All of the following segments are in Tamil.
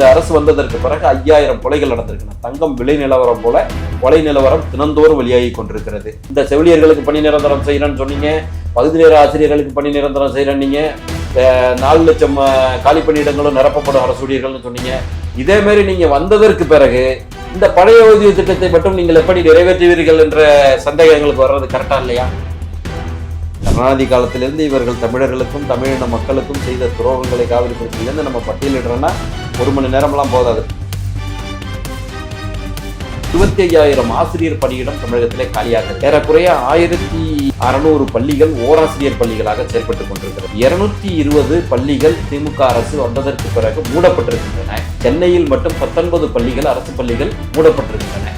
இந்த அரசு வந்ததற்கு பிறகு 5000 கொலைகள் நடந்திருக்கின்றன. தங்கம் விலை நிலவரம் போல கொலை நிலவரம் தினந்தோறும் வெளியாகி கொண்டிருக்கிறது. இந்த செவிலியர்களுக்கு பணி நிரந்தரம் செய்யறேன்னு சொன்னீங்க, பகுதி நேர ஆசிரியர்களுக்கு பணி நிரந்தரம் செய்யறேன், நீங்க 4 லட்சம் காலி பணியிடங்களும் நிரப்பப்படும் அரசு ஊழியர்கள்னு சொன்னீங்க. இதே மாதிரி நீங்க வந்ததற்கு பிறகு இந்த பழைய ஓய்வூதிய திட்டத்தை மட்டும் நீங்கள் எப்படி நிறைவேற்றுவீர்கள் என்ற சந்தேகங்களுக்கு வர்றது கரெக்டா இல்லையா? கருணாநிதி காலத்திலிருந்து இவர்கள் தமிழர்களுக்கும் தமிழின மக்களுக்கும் செய்த துரோகங்களை காவிரிப்படுத்திலிருந்து நம்ம பட்டியலிடுறோம்னா 1 மணி நேரம்லாம் போதாது. 25,000 ஆசிரியர் பணியிடம் தமிழகத்திலே காலியாக ஏறக்குறைய 1600 பள்ளிகள் ஓராசிரியர் பள்ளிகளாக செயல்பட்டுக் கொண்டிருக்கிறது. 220 பள்ளிகள் திமுக அரசு வந்ததற்கு பிறகு மூடப்பட்டிருக்கின்றன. சென்னையில் மட்டும் 19 பள்ளிகள் அரசு பள்ளிகள் மூடப்பட்டிருக்கின்றன.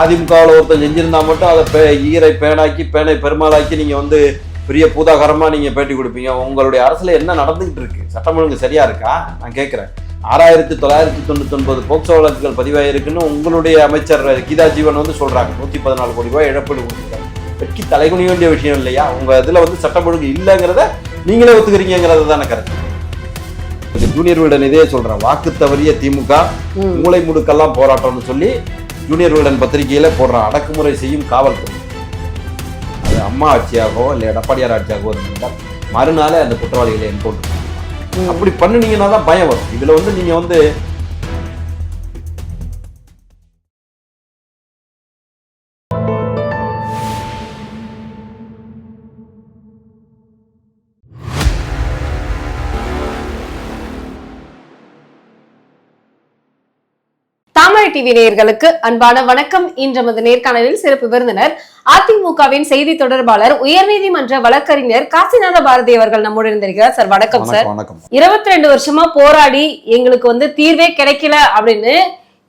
அதிமுகவில் ஒருத்தர் செஞ்சிருந்தா மட்டும் அதை ஈரை பேனாக்கி பேனை பெருமாளாக்கி நீங்க பெரிய பூதாகரமா நீங்க பேட்டி கொடுப்பீங்க. உங்களுடைய அரசுல என்ன நடந்துகிட்டு இருக்கு? சட்டம் ஒழுங்கு சரியா இருக்கா? நான் கேட்கிறேன். 6999 போக்சோ வழக்குகள் பதிவாயிருக்குன்னு உங்களுடைய அமைச்சர் கீதா ஜீவன் சொல்றாங்க. 114 கோடி ரூபாய் இழப்பீடு கொடுத்துருக்காங்க. வெட்கி தலைகுனி வேண்டிய விஷயம் இல்லையா? உங்க இதுல சட்டம் ஒழுங்கு இல்லைங்கிறத நீங்களே ஒத்துக்கிறீங்கிறது தானே கரெக்ட். ஜூனியர் வீடன் இதே சொல்றேன். வாக்கு தவறிய திமுக மூளை முடுக்கெல்லாம் போராட்டம்னு சொல்லி ஜூனியர் வீடன் பத்திரிகையில போடுறான். அடக்குமுறை செய்யும் காவல்துறை. அது அம்மா ஆட்சியாகவோ இல்லை எடப்பாடியார் ஆட்சியாகவோ இருந்தால் மறுநாளே அந்த குற்றவாளிகளை என்கவுண்டர். அப்படி பண்ணுனீங்கன்னா தான் பயம் வரும். இதுல நீங்க தமிழ் டிவி நேயர்களுக்கு அன்பான வணக்கம். இன்று நமது நேர்காணலில் சிறப்பு விருந்தினர் அதிமுகவின் செய்தி தொடர்பாளர் உயர்நீதிமன்ற வழக்கறிஞர் காசிநாத பாரதி அவர்கள் நம்முடன் இருந்திருக்கிறார். சார் வணக்கம். சார் 22 வருஷமா போராடி எங்களுக்கு தீர்வே கிடைக்கல அப்படின்னு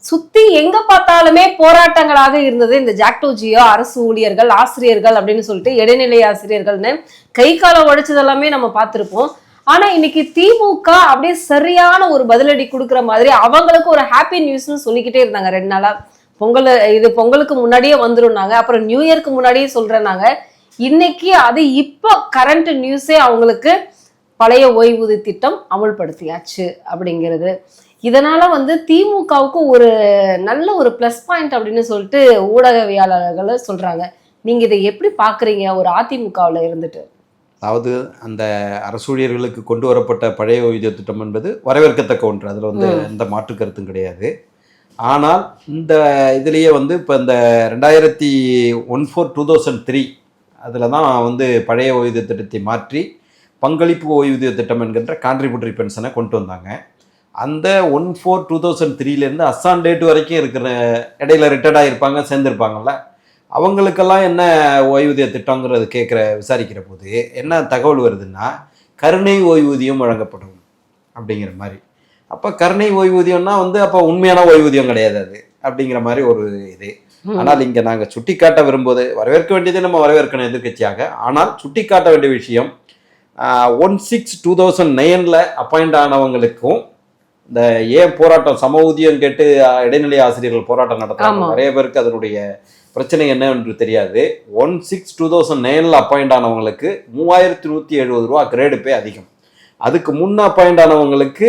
சுத்தி எங்க பார்த்தாலுமே போராட்டங்களாக இருந்தது. இந்த ஜாக்டோஜியோ அரசு ஊழியர்கள் ஆசிரியர்கள் அப்படின்னு சொல்லிட்டு இடைநிலை ஆசிரியர்கள்னு கை காலம் உடைச்சதெல்லாமே நம்ம பார்த்திருப்போம். ஆனா இன்னைக்கு திமுக அப்படியே சரியான ஒரு பதிலடி கொடுக்குற மாதிரி அவங்களுக்கு ஒரு ஹாப்பி நியூஸ்னு சொல்லிக்கிட்டே இருந்தாங்க 2 நாளா. பொங்கலுக்கு முன்னாடியே வந்துருந்தாங்க, அப்புறம் நியூ இயர்க்கு முன்னாடியே சொல்றேன்னாங்க. இன்னைக்கு அது இப்போ கரண்ட் நியூஸே அவங்களுக்கு பழைய ஓய்வூதிய திட்டம் அமல்படுத்தியாச்சு அப்படிங்கிறது. இதனால திமுகவுக்கு ஒரு நல்ல ஒரு பிளஸ் பாயிண்ட் அப்படின்னு சொல்லிட்டு ஊடகவியலாளர்கள் சொல்றாங்க. நீங்க இதை எப்படி பாக்குறீங்க ஒரு அதிமுகவில் இருந்துட்டு? அதாவது அந்த அரசு ஊழியர்களுக்கு கொண்டு வரப்பட்ட பழைய ஓய்வூதிய திட்டம் என்பது வரவேற்கத்தக்க ஒன்று. அதில் எந்த மாற்று கருத்தும் கிடையாது. ஆனால் இந்த இதுலேயே இப்போ இந்த 2014-2003 அதில் தான் பழைய ஓய்வூதிய திட்டத்தை மாற்றி பங்களிப்பு ஓய்வூதிய திட்டம் என்கின்ற கான்ட்ரிபியூட்டரி பென்ஷனை கொண்டு வந்தாங்க. அந்த 14-2003 அஸ்ஸாம் டேட் வரைக்கும் இருக்கிற இடையில ரிட்டையர்ட் ஆகிருப்பாங்க, சேர்ந்துருப்பாங்கல்ல, அவங்களுக்கெல்லாம் என்ன ஓய்வூதிய திட்டங்கிறது விசாரிக்கிற போது என்ன தகவல் வருதுன்னா கருணை ஓய்வூதியம் வழங்கப்படும் அப்படிங்கிற மாதிரி. அப்போ கருணை ஓய்வூதியம்னா அப்போ உண்மையான ஓய்வூதியம் கிடையாது அது அப்படிங்கிற மாதிரி ஒரு இது. ஆனால் இங்கே நாங்கள் சுட்டி காட்ட விரும்புவது, வரவேற்க வேண்டியது நம்ம வரவேற்கணும் எதிர்கட்சியாக. ஆனால் சுட்டி காட்ட வேண்டிய விஷயம் 16/2009 அப்பாயிண்ட் ஆனவங்களுக்கும் இந்த ஏன் போராட்டம் சம ஊதியம் கேட்டு இடைநிலை ஆசிரியர்கள் போராட்டம் நடத்துறாங்க. நிறைய பேருக்கு அதனுடைய பிரச்சனை என்ன என்று தெரியாது. 16/2009 அப்பாயிண்ட் ஆனவங்களுக்கு 3170 ரூபா கிரேடு பே அதிகம். அதுக்கு முன்ன அப்பாயிண்ட் ஆனவங்களுக்கு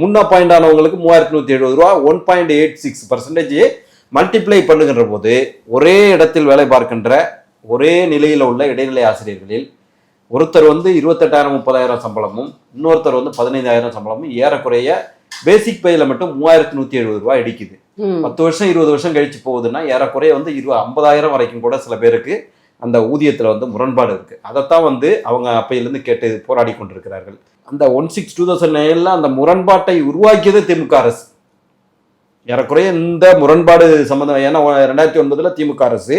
3170 ரூபா 1.86% மல்டிப்ளை பண்ணுகின்ற போது ஒரே இடத்தில் வேலை பார்க்கின்ற ஒரே நிலையில் உள்ள இடைநிலை ஆசிரியர்களில் ஒருத்தர் 28,000-30,000 சம்பளமும் இன்னொருத்தர் 15,000 சம்பளமும் ஏறக்குறைய பேசிக் பேல மட்டும் 3170 ரூபாய் அடிக்குது. 10 வருஷம் 20 வருஷம் கழிச்சு போகுதுன்னா ஏறக்குறைய 50,000 வரைக்கும் கூட சில பேருக்கு அந்த ஊதியத்துல முரண்பாடு இருக்கு. அதைத்தான் அவங்க அப்பையிலிருந்து கேட்டு போராடி கொண்டிருக்கிறார்கள். அந்த 16/2009 அந்த முரண்பாட்டை உருவாக்கியது திமுக அரசு. ஏறக்குறைய இந்த முரண்பாடு சம்பந்தம், ஏன்னா 2009 திமுக அரசு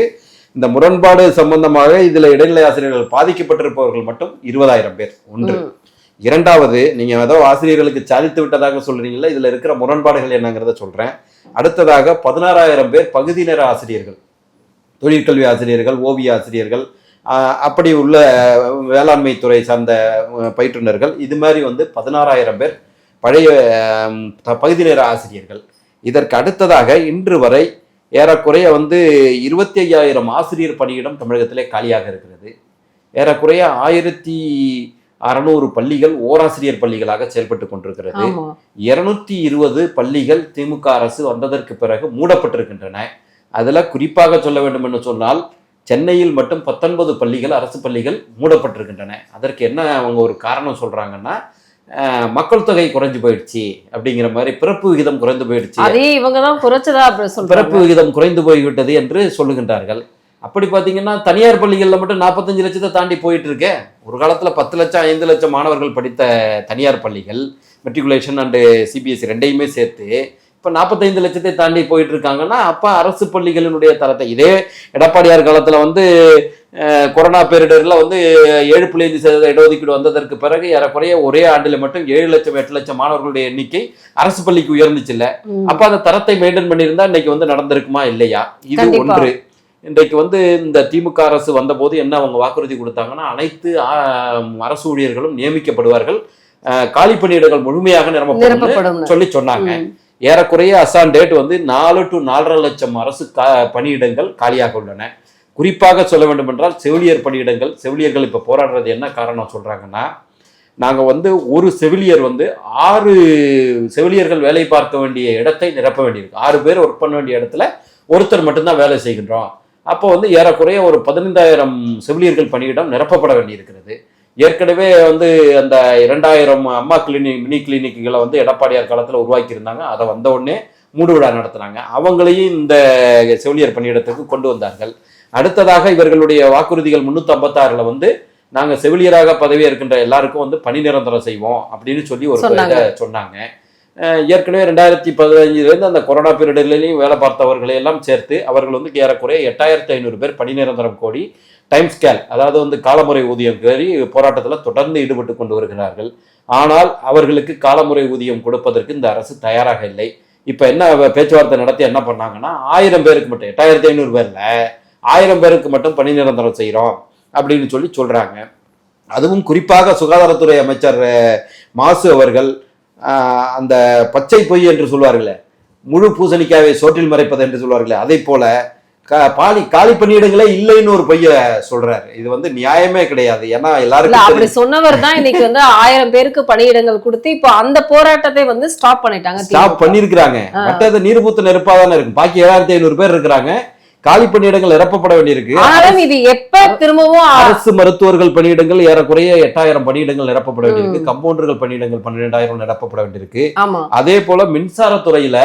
இந்த முரண்பாடு சம்பந்தமாக இதுல இடைநிலை ஆசிரியர்கள் பாதிக்கப்பட்டிருப்பவர்கள் மட்டும் 20,000 பேர். ஒன்று. இரண்டாவது, நீங்க ஏதோ ஆசிரியர்களுக்கு சாதித்து விட்டதாக சொல்றீங்களா, இதுல இருக்கிற முரண்பாடுகள் என்னங்கிறத சொல்றேன். அடுத்ததாக 16,000 பேர் பகுதி நேர ஆசிரியர்கள், தொழிற்கல்வி ஆசிரியர்கள், ஓவிய ஆசிரியர்கள், அப்படி உள்ள வேளாண்மை துறை சார்ந்த பயிற்றுனர்கள், இது மாதிரி 16,000 பேர் பழைய பகுதி நேர ஆசிரியர்கள். இதற்கு அடுத்ததாக இன்று வரை ஏறக்குறைய 25,000 ஆசிரியர் பணியிடம் தமிழகத்திலே காலியாக இருக்கிறது. ஏறக்குறைய 600 பள்ளிகள் ஓராசிரியர் பள்ளிகளாக செயல்பட்டு கொண்டிருக்கிறது. 220 பள்ளிகள் திமுக அரசு வந்ததற்கு பிறகு மூடப்பட்டிருக்கின்றன. அதுல குறிப்பாக சொல்ல வேண்டும் என்று சொன்னால் சென்னையில் மட்டும் 19 பள்ளிகள் அரசு பள்ளிகள் மூடப்பட்டிருக்கின்றன. அதற்கு என்ன அவங்க ஒரு காரணம் சொல்றாங்கன்னா, மக்கள் தொகை குறைஞ்சு போயிடுச்சு அப்படிங்கிற மாதிரி, பிறப்பு விகிதம் குறைந்து போயிடுச்சு, அதே இவங்க தான் குறைச்சதா பிறப்பு விகிதம் குறைந்து போய்விட்டது என்று சொல்லுகின்றார்கள். அப்படி பாத்தீங்கன்னா தனியார் பள்ளிகள்ல மட்டும் 45 லட்சத்தை தாண்டி போயிட்டு இருக்கேன். ஒரு காலத்துல 10 லட்சம் 5 லட்சம் மாணவர்கள் படித்த தனியார் பள்ளிகள், மெட்ரிகுலேஷன் அண்டு சிபிஎஸ்சி ரெண்டையுமே சேர்த்து இப்ப 45 லட்சத்தை தாண்டி போயிட்டு இருக்காங்கன்னா, அப்ப அரசு பள்ளிகளினுடைய தரத்தை, இதே எடப்பாடியார் காலத்துல வந்து கொரோனா பேரிடர்ல வந்து 7.5% இடஒதுக்கீடு வந்ததற்கு பிறகு ஏறக்குறைய ஒரே ஆண்டுல மட்டும் 7 லட்சம் 8 லட்சம் மாணவர்களுடைய எண்ணிக்கை அரசு பள்ளிக்கு உயர்ந்துச்சு இல்ல. அப்ப அந்த தரத்தை மெயின்டைன் பண்ணியிருந்தா இன்னைக்கு வந்து நடந்திருக்குமா இல்லையா? இது ஒன்று. இன்றைக்கு வந்து இந்த திமுக அரசு வந்த போது என்ன அவங்க வாக்குறுதி கொடுத்தாங்கன்னா, அனைத்து அரசு ஊழியர்களும் நியமிக்கப்படுவார்கள், காலி பணியிடங்கள் முழுமையாக நிரப்பப்படும் சொல்லி சொன்னாங்க. ஏறக்குறைய அசான் டேட் வந்து 4 to 4.5 லட்சம் அரசு பணியிடங்கள் காலியாக உள்ளன. குறிப்பாக சொல்ல வேண்டும் என்றால் செவிலியர் பணியிடங்கள், செவிலியர்கள் இப்ப போராடுறது என்ன காரணம் சொல்றாங்கன்னா, நாங்க வந்து ஒரு செவிலியர் வந்து 6 செவிலியர்கள் வேலை பார்க்க வேண்டிய இடத்தை நிரப்ப வேண்டியிருக்கு. 6 பேர் ஒர்க் பண்ண வேண்டிய இடத்துல ஒருத்தர் மட்டும்தான் வேலை செய்கின்றோம். அப்போ வந்து ஏறக்குறைய ஒரு 15,000 செவிலியர்கள் பணியிடம் நிரப்பப்பட வேண்டியிருக்கிறது. ஏற்கனவே வந்து அந்த 2000 அம்மா கிளினிக், மினி கிளினிக்குகளை வந்து எடப்பாடியார் காலத்தில் உருவாக்கி இருந்தாங்க. அதை வந்த உடனே மூடு விழா நடத்தினாங்க. அவங்களையும் இந்த செவிலியர் பணியிடத்துக்கு கொண்டு வந்தார்கள். அடுத்ததாக இவர்களுடைய வாக்குறுதிகள் 356ல வந்து நாங்க செவிலியராக பதவி இருக்கின்ற எல்லாருக்கும் வந்து பணி நிரந்தரம் செய்வோம் அப்படின்னு சொல்லி ஒரு இதை சொன்னாங்க. ஏற்கனவே 2015 அந்த கொரோனா பீரியட்லையும் வேலை பார்த்தவர்களை எல்லாம் சேர்த்து அவர்கள் வந்து ஏறக்குறைய 8500 பேர் பணி நிரந்தரம் கோரி டைம் ஸ்கேல், அதாவது வந்து காலமுறை ஊதியம் கோரி போராட்டத்தில் தொடர்ந்து ஈடுபட்டு கொண்டு வருகிறார்கள். ஆனால் அவர்களுக்கு காலமுறை ஊதியம் கொடுப்பதற்கு இந்த அரசு தயாராக இல்லை. இப்ப என்ன பேச்சுவார்த்தை நடத்தி என்ன பண்ணாங்கன்னா, 1000 பேருக்கு மட்டும், 8500 பேர்ல 1000 பேருக்கு மட்டும் பணி நிரந்தரம் செய்யறோம் அப்படின்னு சொல்லி சொல்றாங்க. அதுவும் குறிப்பாக சுகாதாரத்துறை அமைச்சர் மாசு அவர்கள் அந்த பச்சை பொய் என்று சொல்வார்களே, முழு பூசணிக்காவை சோற்றில் மறைப்பது என்று சொல்வார்களே, அதை போல காலி பணியிடங்களே இல்லைன்னு ஒரு பொய்ய சொல்றாரு. இது வந்து நியாயமே கிடையாது. ஏன்னா எல்லாருக்கும் அப்படி சொன்னவர் தான் இன்னைக்கு வந்து 1000 பேருக்கு பணியிடங்கள் கொடுத்து இப்போ அந்த போராட்டத்தை வந்து ஸ்டாப் பண்ணிட்டாங்க, ஸ்டாப் பண்ணிருக்கிறாங்க. மற்றது நீர்பூத்து நெருப்பா தானே இருக்கு. பாக்கி 7500 பேர் இருக்கிறாங்க, காலி பணியிடங்கள் நிரப்பப்பட வேண்டியிருக்கு. இது எப்ப திரும்பவும் அரசு மருத்துவர்கள் பணியிடங்கள் ஏறக்குறைய 8000 பணியிடங்கள் நிரப்பப்பட வேண்டியிருக்கு. கம்பவுண்டர்கள் பணியிடங்கள் 12,000 நிரப்பப்பட வேண்டியிருக்கு. அதே போல மின்சாரத்துறையில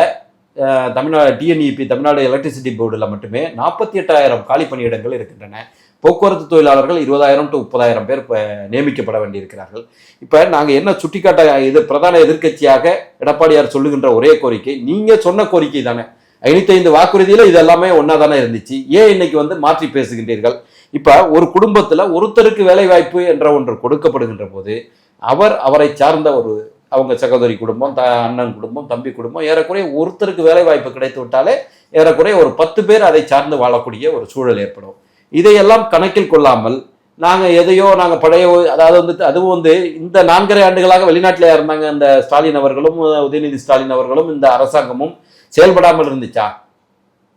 தமிழ்நாடு டிஎன்இபி, தமிழ்நாடு எலக்ட்ரிசிட்டி போர்டுல மட்டுமே 48,000 காலி பணியிடங்கள் இருக்கின்றன. போக்குவரத்து தொழிலாளர்கள் 20,000 to 30,000 பேர் நியமிக்கப்பட வேண்டியிருக்கிறார்கள். இப்ப நாங்க என்ன சுட்டிக்காட்ட, இது பிரதான எதிர்கட்சியாக எடப்பாடியார் சொல்லுகின்ற ஒரே கோரிக்கை, நீங்க சொன்ன கோரிக்கை தானே, 55 வாக்குறுதியில இது எல்லாமே ஒன்னா தானே இருந்துச்சு, ஏன் இன்னைக்கு வந்து மாற்றி பேசுகின்றீர்கள்? இப்ப ஒரு குடும்பத்துல ஒருத்தருக்கு வேலை வாய்ப்பு என்ற ஒன்று கொடுக்கப்படுகின்ற போது அவரை சார்ந்த அவங்க சகோதரி குடும்பம், அண்ணன் குடும்பம், தம்பி குடும்பம், ஏறக்குறைய ஒருத்தருக்கு வேலை வாய்ப்பு கிடைத்து விட்டாலே ஏறக்குறைய ஒரு 10 பேர் அதை சார்ந்து வாழக்கூடிய ஒரு சூழல் ஏற்படும். இதையெல்லாம் கணக்கில் கொள்ளாமல் நாங்க பழைய, அதாவது வந்து அதுவும் வந்து இந்த 4.5 ஆண்டுகளாக வெளிநாட்டிலே இருந்தாங்க இந்த ஸ்டாலின் அவர்களும் உதயநிதி ஸ்டாலின் அவர்களும், இந்த அரசாங்கமும் செயல்படாமல் இருந்துச்சா?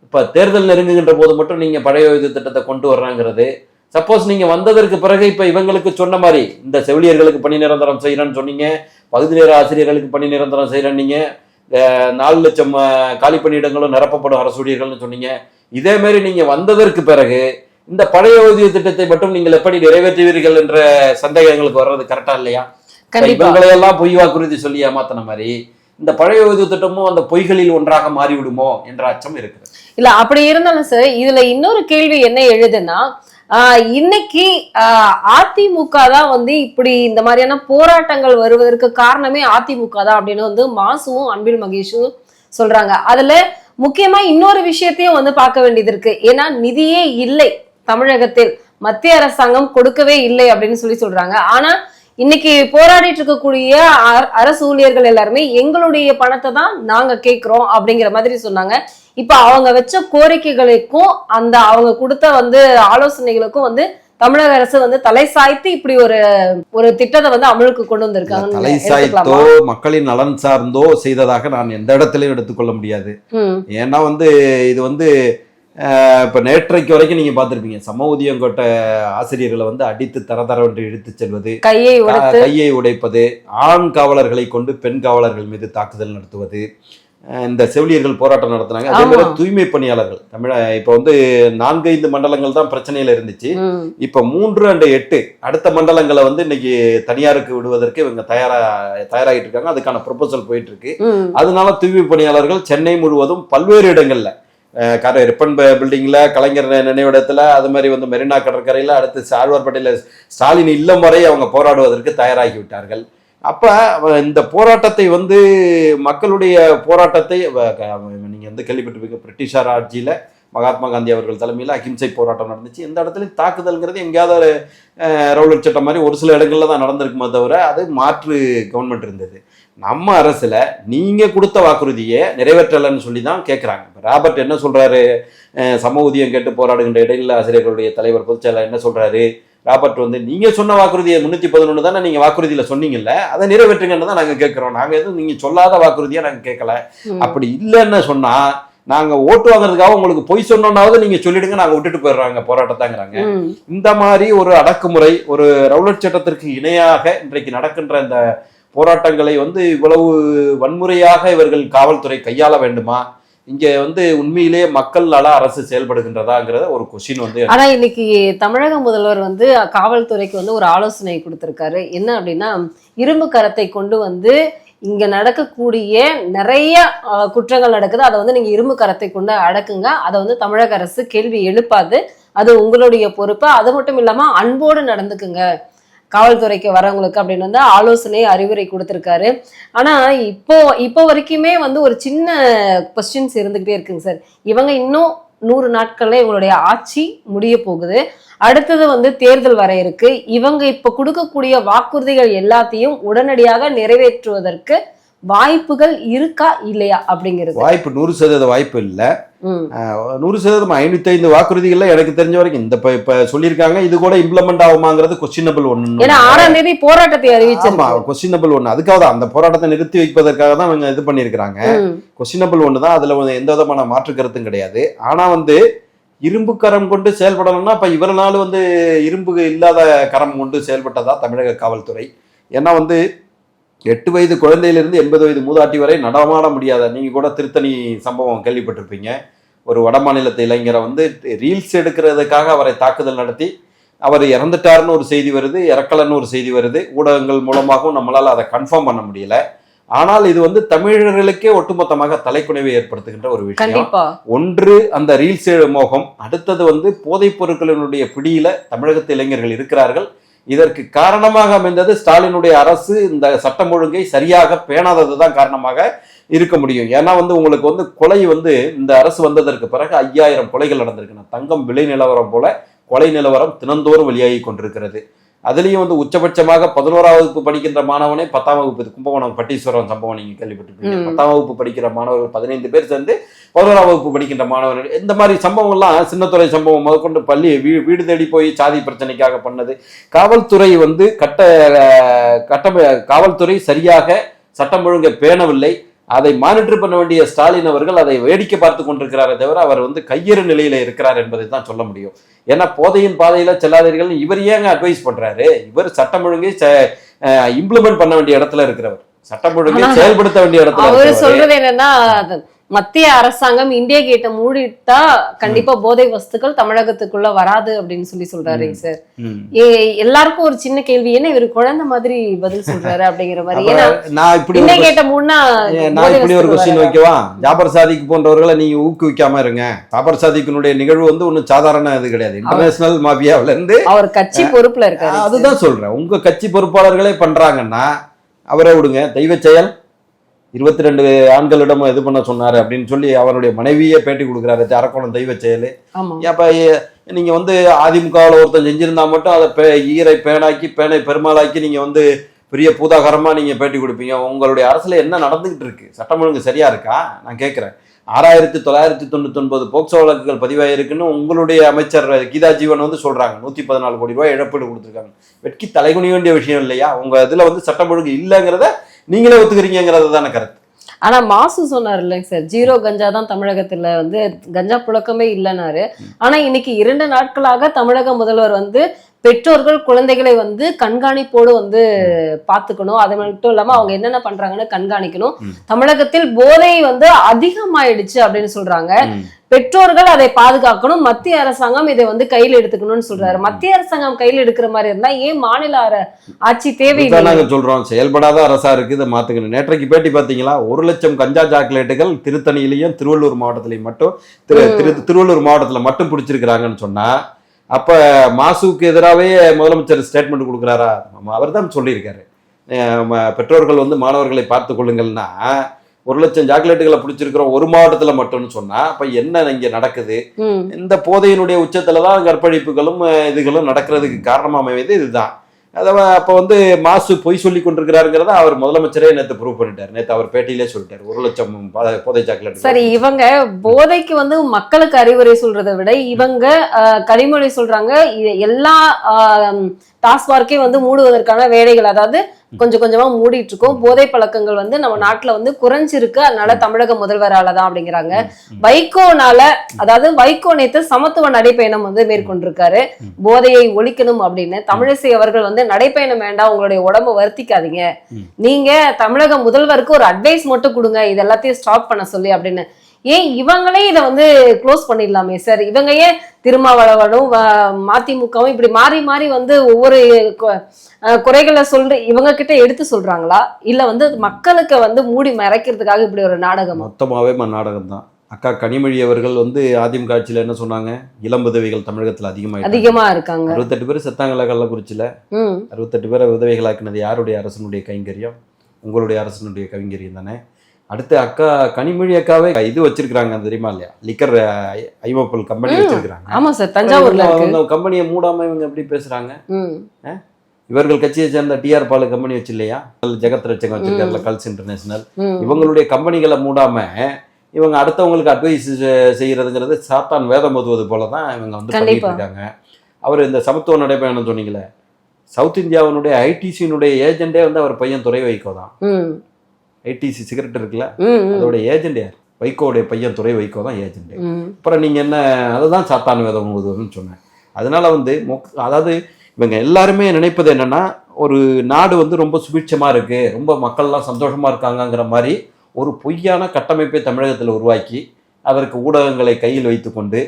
இப்ப தேர்தல் நெருங்குகின்ற போது மட்டும் நீங்க பழைய ஓய்வு திட்டத்தை கொண்டு வர்றாங்கிறது, சப்போஸ் நீங்க வந்ததற்கு பிறகு இப்ப இவங்களுக்கு சொன்ன மாதிரி இந்த செவிலியர்களுக்கு பணி நிரந்தரம் செய்யறேன்னு சொன்னீங்க, பகுதி நேர ஆசிரியர்களுக்கு பணி நிரந்தரம் செய்யறேன், நீங்க 4 லட்சம் காலி பணியிடங்களும் நிரப்பப்படும் அரசு ஊழியர்கள்னு சொன்னீங்க. இதே மாதிரி நீங்க வந்ததற்கு பிறகு இந்த பழைய ஓய்வு திட்டத்தை மட்டும் நீங்கள் எப்படி நிறைவேற்றுவீர்கள் என்ற சந்தேகங்களுக்கு வர்றது கரெக்டா இல்லையா? இவங்களையெல்லாம் பொய் வாக்குறுதி சொல்லி ஏமாத்தின மாதிரி இந்த பழைய ஓய்வு திட்டமும் அந்த பொய்களில் ஒன்றாக மாறிவிடுமோ என்ற அச்சம் இருக்குது. இல்ல அப்படி இருந்தாலும் சார், இதுல இன்னொரு கேள்வி என்ன எழுதுன்னா, இன்னைக்கு அதிமுக தான் வந்து இப்படி இந்த மாதிரியான போராட்டங்கள் வருவதற்கு காரணமே அதிமுக தான் அப்படின்னு வந்து மாசுவும் அன்பில் மகேஷும் சொல்றாங்க. அதுல முக்கியமா இன்னொரு விஷயத்தையும் வந்து பார்க்க வேண்டியது இருக்கு. ஏன்னா நிதியே இல்லை தமிழகத்தில், மத்திய அரசாங்கம் கொடுக்கவே இல்லை அப்படின்னு சொல்றாங்க. ஆனா இன்னைக்கு போராடிட்டு இருக்கக்கூடிய அரசு ஊழியர்கள் எல்லாருமே எங்களுடைய பணத்தை தான் நாங்க கேட்கிறோம் அப்படிங்கிற மாதிரி சொன்னாங்க. இப்ப அவங்க வச்ச கோரிக்கைகளுக்கும் அந்த அவங்க கொடுத்த வந்து ஆலோசனைகளுக்கும் வந்து தமிழக அரசு வந்து தலை சாய்த்து இப்படி ஒரு திட்டத்தை வந்து அமலுக்கு கொண்டு வந்திருக்காங்க. தலை சாய்த்தோ மக்களின் நலன் சார்ந்தோ செய்ததாக நான் எந்த இடத்திலையும் எடுத்துக்கொள்ள முடியாது. ஏன்னா வந்து இது வந்து இப்போ நேற்றைக்கு வரைக்கும் நீங்க பார்த்திருப்பீங்க, சம ஊதியம் கோட்ட ஆசிரியர்களை வந்து அடித்து தரதரவென்று இழுத்து செல்வது, கையை உடைப்பது, ஆண் காவலர்களை கொண்டு பெண் காவலர்கள் மீது தாக்குதல் நடத்துவது, இந்த செவிலியர்கள் போராட்டம் நடத்தினாங்க. அதே மாதிரி தூய்மை பணியாளர்கள் இப்ப வந்து 4-5 மண்டலங்கள் தான் பிரச்சனையில இருந்துச்சு. இப்ப 3-8 அடுத்த மண்டலங்களை வந்து இன்னைக்கு தனியாருக்கு விடுவதற்கு இவங்க தயாராகிட்டு இருக்காங்க. அதுக்கான ப்ரொபோசல் போயிட்டு இருக்கு. அதனால தூய்மை பணியாளர்கள் சென்னை முழுவதும் பல்வேறு இடங்கள்ல ரிப்பன் பில்டிங்ல, கலைஞர் நினைவிடத்துல, அது மாதிரி வந்து மெரினா கடற்கரையில, அடுத்து சாழ்வார்பேட்டையில ஸ்டாலின் இல்லம் வரை அவங்க போராடுவதற்கு தயாராகி விட்டார்கள். அப்ப இந்த போராட்டத்தை வந்து மக்களுடைய போராட்டத்தை நீங்க வந்து கேள்விப்பட்டிருப்பீங்க, பிரிட்டிஷார் ஆட்சியில மகாத்மா காந்தி அவர்கள் தலைமையில் அகிம்சை போராட்டம் நடந்துச்சு. எந்த இடத்துலையும் தாக்குதல்ங்கிறது எங்கேயாவது ரவுலட் சட்டம் மாதிரி ஒரு சில இடங்கள்ல தான் நடந்திருக்குமே தவிர அது மாற்று கவர்மெண்ட் இருந்தது. நம்ம அரசுல நீங்க கொடுத்த வாக்குறுதியை நிறைவேற்றலன்னு சொல்லி தான் கேட்குறாங்க. இப்போ ராபர்ட் என்ன சொல்றாரு, சம ஊதியம் கேட்டு போராடுகின்ற இடைநிலை ஆசிரியர்களுடைய தலைவர் பொதுச்செயலாளர் என்ன சொல்றாரு, ராபர்ட் வந்து நீங்க சொன்ன வாக்குறுதியை 311 தானே நீங்க வாக்குறுதியில சொன்னீங்கல்ல, அதை நிறைவேற்றுங்கன்னு தான் நாங்க கேட்கிறோம். நாங்க எதுவும் நீங்க சொல்லாத வாக்குறுதியா நாங்க கேட்கல. அப்படி இல்லைன்னு சொன்னா நாங்க ஓட்டு வாங்குறதுக்காக உங்களுக்கு பொய் சொன்னோம்னாவது நீங்க சொல்லிடுங்க, நாங்க விட்டுட்டு போயிடுறாங்க போராட்டத்தாங்கிறாங்க. இந்த மாதிரி ஒரு அடக்குமுறை, ஒரு ரவுலட் சட்டத்திற்கு இணையாக இன்றைக்கு நடக்கின்ற இந்த போராட்டங்களை வந்து இவ்வளவு வன்முறையாக இவர்கள் காவல்துறை கையாள வேண்டுமா? இங்க வந்து உண்மையிலேயே மக்கள் நல அரசு செயல்படுகின்றதாங்கிறத ஒரு கொஸ்டின் வந்து. ஆனா இன்னைக்கு தமிழக முதல்வர் வந்து காவல்துறைக்கு வந்து ஒரு ஆலோசனை கொடுத்திருக்காரு. என்ன அப்படின்னா, இரும்பு கரத்தை கொண்டு வந்து இங்க நடக்கக்கூடிய நிறைய குற்றங்கள் நடக்குது, அதை வந்து நீங்க இரும்பு கரத்தை கொண்டு அடக்குங்க, அதை வந்து தமிழக அரசு கேள்வி எழுப்பாது, அது உங்களுடைய பொறுப்பு, அது மட்டும் இல்லாம அன்போடு நடந்துக்குங்க காவல்துறைக்கு வரவங்களுக்கு அப்படின்னு வந்து ஆலோசனை அறிவுரை கொடுத்திருக்காரு. ஆனா இப்போ வரைக்குமே வந்து ஒரு சின்ன கொஸ்டின்ஸ் இருந்துகிட்டே இருக்குங்க சார். இவங்க இன்னும் 100 நாட்கள்ல இவங்களுடைய ஆட்சி முடிய போகுது, அடுத்தது வந்து தேர்தல் வர இருக்கு. இவங்க இப்ப கொடுக்கக்கூடிய வாக்குறுதிகள் எல்லாத்தையும் உடனடியாக நிறைவேற்றுவதற்கு வாய்ப்புகள் இருக்கா இல்லையா அப்படிங்கிறது? வாய்ப்பு 100% வாய்ப்பு இல்ல. 100% 505 வாக்குறுதிகள்ல எனக்கு தெரிஞ்ச வரைக்கும் இந்த இப்ப சொல்லியிருக்காங்க, இது கூட இம்ப்ளிமெண்ட் ஆகுமாங்கிறது கொஸ்டினபிள் ஒண்ணு. ஏன்னா 6ஆம் தேதி போராட்டத்தை அறிவிச்சிருக்காங்க. கொஸ்டினபிள் ஒண்ணு. அதுக்காக தான் அந்த போராட்டத்தை நிறுத்தி வைப்பதற்காக தான் அவங்க இது பண்ணியிருக்கிறாங்க. கொஸ்டினபிள் ஒண்ணு தான், அதுல எந்த விதமான மாற்று கருத்தும் கிடையாது. ஆனா வந்து இரும்பு கரம் கொண்டு செயல்படணும்னா இப்ப இவரனால வந்து இரும்பு இல்லாத கரம் கொண்டு செயல்பட்டதா தமிழக காவல்துறை. ஏன்னா வந்து 8 வயது குழந்தையிலிருந்து 80 வயது மூதாட்டி வரை நடமாட முடியாத, நீங்க கூட திருத்தணி சம்பவம் கேள்விப்பட்டிருப்பீங்க. ஒரு வடமாநிலத்து இளைஞரை வந்து ரீல்ஸ் எடுக்கிறதுக்காக அவரை தாக்குதல் நடத்தி அவர் இறந்துட்டாருன்னு ஒரு செய்தி வருது, இறக்கலன்னு ஒரு செய்தி வருது. ஊடகங்கள் மூலமாகவும் நம்மளால அதை கன்ஃபார்ம் பண்ண முடியல. ஆனால் இது வந்து தமிழர்களுக்கே ஒட்டுமொத்தமாக தலைக்குனைவை ஏற்படுத்துகின்ற ஒரு விஷயம். ஒன்று அந்த ரீல்ஸ் மோகம், அடுத்தது வந்து போதைப் பொருட்களினுடைய பிடியில தமிழகத்து இளைஞர்கள் இருக்கிறார்கள். இதற்கு காரணமாக அமைந்தது ஸ்டாலினுடைய அரசு இந்த சட்டம் ஒழுங்கை சரியாக பேணாதது தான் காரணமாக இருக்க முடியும். ஏன்னா வந்து உங்களுக்கு வந்து கொலை வந்து இந்த அரசு வந்ததற்கு பிறகு 5000 கொலைகள் நடந்திருக்கு. தங்கம் விலை நிலவரம் போல கொலை நிலவரம் தினந்தோறும் வெளியாகி கொண்டிருக்கிறது. அதுலேயும் வந்து உச்சபட்சமாக 11ஆம் வகுப்பு படிக்கின்ற மாணவனே 10ஆம் வகுப்பு, கும்பகோணம் பட்டீஸ்வரம் சம்பவம் நீங்க கேள்விப்பட்டிருப்பீங்க. 10ஆம் வகுப்பு படிக்கிற மாணவர்கள் 15 பேர் சேர்ந்து 11ஆம் வகுப்பு படிக்கின்ற மாணவர்கள், இந்த மாதிரி சம்பவங்கள்லாம் சின்னத்துறை சம்பவம் முதற்கொண்டு பள்ளி வீடு தேடி போய் சாதி பிரச்சனைக்காக பண்ணது. காவல்துறை வந்து காவல்துறை சரியாக சட்டம் ஒழுங்கை பேணவில்லை. அதை மானிட்டர் பண்ண வேண்டிய ஸ்டாலின் அவர்கள் அதை வேடிக்கை பார்த்து கொண்டிருக்கிறாரே தவிர அவர் வந்து கையெறு நிலையில இருக்கிறார் என்பதை தான் சொல்ல முடியும். ஏன்னா போதையின் பாதையில செல்லாதீர்கள் இவர் ஏங்க அட்வைஸ் பண்றாரு? இவர் சட்டம் ஒழுங்கை இம்ப்ளிமெண்ட் பண்ண வேண்டிய இடத்துல இருக்கிறவர், சட்டம் ஒழுங்கை செயல்படுத்த வேண்டிய இடத்துல. அவர் சொல்றது என்னன்னா, மத்திய அரசாங்கம் இந்தியா கேட்டை மூடிட்டா கண்டிப்பா போதை வஸ்துக்கள் தமிழகத்துக்குள்ள வராது அப்படின்னு சொல்றாரு சார். எல்லாருக்கும் ஒரு சின்ன கேள்வி, என்ன இவரு குழந்தை மாதிரி பதில் சொல்றாரு அப்படிங்கிற மாதிரி. ஏன்னா நான் இப்படி இந்தியா கேட்ட மூடனா நான் இப்படி ஒரு கொஸ்டின் வைக்கவா, ஜாபர் சாதிக் போன்றவர்களை நீங்க ஊக்குவிக்காம இருங்க. ஜாபர் சாதிக்கினுடைய நிகழ்வு வந்து ஒன்னும் சாதாரண இது கிடையாது. இன்டர்நேஷனல் மாஃபியாவில இருந்து அவர் கட்சி பொறுப்புல இருக்காரு. அதுதான் சொல்றேன், உங்க கட்சி பொறுப்பாளர்களே பண்றாங்கன்னா அவரை விடுங்க. தெய்வ செயல் 22 ஆண்களிடம் இது பண்ண சொன்னாரு அப்படின்னு சொல்லி அவருடைய மனைவியே பேட்டி கொடுக்குறாரு, அரக்கோணம் தெய்வ செயல். அப்ப நீங்க வந்து அதிமுகவில் ஒருத்தன் செஞ்சிருந்தா மட்டும் அதை ஈரை பேனாக்கி பேனை பெருமாளாக்கி நீங்க வந்து பெரிய பூதாகரமா நீங்க பேட்டி கொடுப்பீங்க. உங்களுடைய அரசுல என்ன நடந்துகிட்டு இருக்கு? சட்டம் ஒழுங்கு சரியா இருக்கா? நான் கேட்கிறேன். 6999 போக்சோ வழக்குகள் பதிவாயிருக்குன்னு உங்களுடைய அமைச்சர் கீதா ஜீவன் வந்து சொல்றாங்க. 114 கோடி ரூபாய் இழப்பீடு கொடுத்துருக்காங்க. வெட்கி தலைகுனிய வேண்டிய விஷயம் இல்லையா? உங்க இதுல வந்து சட்டம் ஒழுங்கு இல்லைங்கிறத நீங்களே ஒத்துக்கிறீங்கிறது தானே கருத்து. ஆனா மாசு சொன்னார் இல்லைங்க சார், 0 கஞ்சா தான் தமிழகத்துல வந்து கஞ்சா புழக்கமே இல்லைனாரு. ஆனா இன்னைக்கு 2 நாட்களாக தமிழக முதல்வர் வந்து பெற்றோர்கள் குழந்தைகளை வந்து கண்காணிப்போடு வந்து பாத்துக்கணும், அது மட்டும் இல்லாம அவங்க என்னென்ன பண்றாங்கன்னு கண்காணிக்கணும். தமிழகத்தில் போதை வந்து அதிகமாயிடுச்சு அப்படின்னு சொல்றாங்க. பெற்றோர்கள் அதை பாதுகாக்கணும், மத்திய அரசாங்கம் இதை வந்து கையில் எடுத்துக்கணும்னு சொல்றாரு. மத்திய அரசாங்கம் கையில் எடுக்கிற மாதிரி இருந்தா ஏன் மாநில ஆட்சி தேவையில்லை? நாங்க சொல்றோம், செயல்படாத அரசா இருக்கு, இதை மாத்துக்கணும். நேற்றைக்கு பேட்டி பாத்தீங்களா, 1 லட்சம் கஞ்சா சாக்லேட்டுகள் திருத்தணியிலையும் திருவள்ளூர் மாவட்டத்திலையும் மட்டும் திருவள்ளூர் மாவட்டத்துல மட்டும் பிடிச்சிருக்கிறாங்கன்னு சொன்னா, அப்ப மாசுக்கு எதிராகவே முதலமைச்சர் ஸ்டேட்மெண்ட் கொடுக்குறாரா? அவர் தான் சொல்லியிருக்காரு, பெற்றோர்கள் வந்து மாணவர்களை பார்த்து கொள்ளுங்கள்னா 1 லட்சம் சாக்லேட்டுகளை பிடிச்சிருக்கிறோம் ஒரு மாவட்டத்துல மட்டும்னு சொன்னா, அப்ப என்ன இங்க நடக்குது? இந்த போதையினுடைய உச்சத்துலதான் கற்பழிப்புகளும் இதுகளும் நடக்கிறதுக்கு காரணமா அமைவது இதுதான். அப்ப வந்து மாசு பொய் சொல்லி கொண்டிருக்கிறாருங்கிறத அவர் முதலமைச்சரே நேற்று ப்ரூவ் பண்ணிட்டார். நேற்று அவர் பேட்டியிலே சொல்லிட்டார், 1 லட்சம் போதை சாக்லேட். சரி, இவங்க போதைக்கு வந்து மக்களுக்கு அறிவுரை சொல்றதை விட இவங்க கனிமொழி சொல்றாங்க எல்லா டாஸ்மார்க்கே வந்து மூடுவதற்கான வேலைகள், அதாவது கொஞ்சம் கொஞ்சமா மூடிட்டு இருக்கோம், போதை பழக்கங்கள் வந்து நம்ம நாட்டுல வந்து குறைஞ்சிருக்கு, அதனால தமிழக முதல்வரால தான் அப்படிங்கிறாங்க. வைகோனால, அதாவது வைகோ நேத்து சமத்துவ நடைப்பயணம் வந்து மேற்கொண்டிருக்காரு, போதையை ஒழிக்கணும் அப்படின்னு. தமிழிசை அவர்கள் வந்து நடைப்பயணம் வேண்டாம், உங்களுடைய உடம்பு வருத்திக்காதீங்க, நீங்க தமிழக முதல்வருக்கு ஒரு அட்வைஸ் மட்டும் கொடுங்க, இது எல்லாத்தையும் ஸ்டாப் பண்ண சொல்லி அப்படின்னு. ஏன் இவங்களே இதை வந்து க்ளோஸ் பண்ணிடலாமே சார்? இவங்க ஏன் திருமாவளவனும் மதிமுகவும் இப்படி மாறி மாறி வந்து ஒவ்வொரு குறைகளை சொல்ற இவங்க கிட்ட எடுத்து சொல்றாங்களா, இல்ல வந்து மக்களுக்கு வந்து மூடி மறைக்கிறதுக்காக இப்படி ஒரு நாடகம்? மொத்தமாவே நாடகம் தான். அக்கா கனிமொழி அவர்கள் வந்து அதிமுக ஆட்சியில என்ன சொன்னாங்க, இளம் விதவைகள் தமிழகத்துல அதிகமா இருக்காங்க, 68 பேர் செத்தாங்களா கள்ளக்குறிச்சியில, 68 பேரை விதவைகளாக்குனது யாருடைய அரசனுடைய கைங்கரியம்? உங்களுடைய அரசனுடைய கைங்கரியம் தானே. அடுத்து அக்கா கனிமொழி அக்காவே இது வச்சிருக்காங்க தெரியுமா இல்லையா, லிக்கர் ஐமோப்பல் கம்பெனி வச்சிருக்காங்க. ஆமா சார், தஞ்சாவூர்ல கம்பெனியை மூடாம இவங்க எப்படி பேசுறாங்க? இவர்கள் கட்சியை சேர்ந்த டிஆர் பாலு கம்பெனி வச்சு இல்லையா, ஜெகத் ரட்சகம் வச்சிருக்காருல, கல்ஸ் இன்டர்நேஷனல், இவங்களுடைய கம்பெனிகளை மூடாம இவங்க அடுத்தவங்களுக்கு அட்வைஸ் செய்யறதுங்கிறது சாத்தான் வேதம் ஓதுவது போலதான் இவங்க வந்து பண்ணிட்டு இருக்காங்க. அவர் இந்த சமத்துவ நடைபயணம் சொன்னீங்களே, சவுத் இந்தியாவினுடைய ஐடிசியினுடைய ஏஜெண்டே வந்து அவர் பையன் துரை வைகோ தான். ஐடிசி சிகரெட் இருக்குல்ல, அதோட ஏஜெண்ட் யார்? வைகோடைய பையன் துரை வைகோ தான் ஏஜெண்ட். அப்புறம் நீங்க என்ன, அதுதான் சாத்தான் வேதம் ஓதுவதுன்னு சொன்னேன். அதனால வந்து அதாவது இவங்க எல்லாருமே நினைப்பது என்னன்னா, ஒரு நாடு வந்து ரொம்ப சுபிட்சமா இருக்கு, ரொம்ப மக்கள்லாம் சந்தோஷமா இருக்காங்கிற மாதிரி ஒரு பொய்யான கட்டமைப்பை தமிழகத்தில் உருவாக்கி அதற்கு ஊடகங்களை கையில் வைத்து கொண்டு